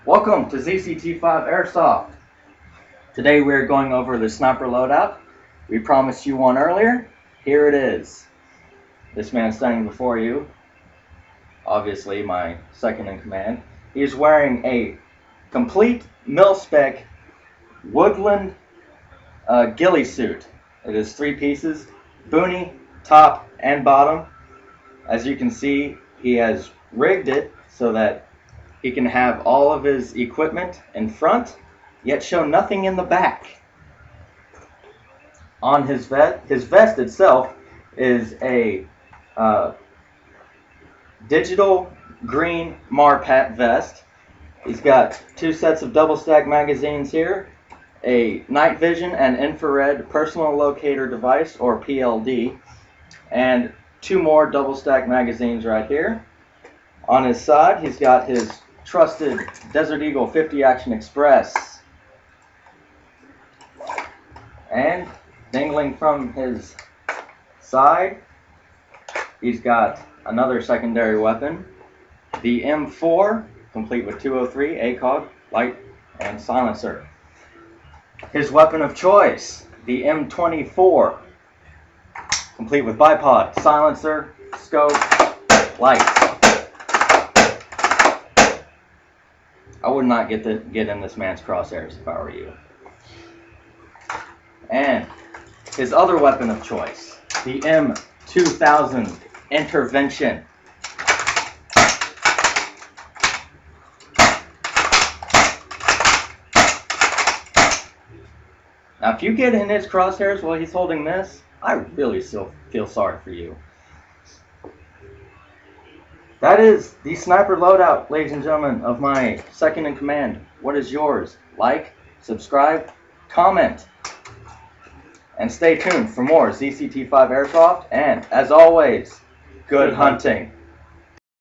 Welcome to ZCT5 Airsoft. Today we're going over the sniper loadout. We promised you one earlier. Here it is. This man standing before you, obviously my second in command. He's wearing a complete mil-spec woodland ghillie suit. It is 3 pieces, boonie, top, and bottom. As you can see, he has rigged it so that he can have all of his equipment in front, yet show nothing in the back. On his vest itself is a digital green Marpat vest. He's got 2 sets of double stack magazines here, a night vision and infrared personal locator device, or PLD, and 2 more double stack magazines right here. On his side, he's got his trusted Desert Eagle 50 Action Express, and dangling from his side, he's got another secondary weapon, the M4, complete with 203 ACOG, light, and silencer. His weapon of choice, the M24, complete with bipod, silencer, scope, lights. I would not get in this man's crosshairs if I were you. And his other weapon of choice, the M2000 Intervention. Now, if you get in his crosshairs while he's holding this, I really still feel sorry for you. That is the sniper loadout, ladies and gentlemen, of my second in command. What is yours? Like, subscribe, comment, and stay tuned for more ZCT5 Airsoft. And as always, good hunting.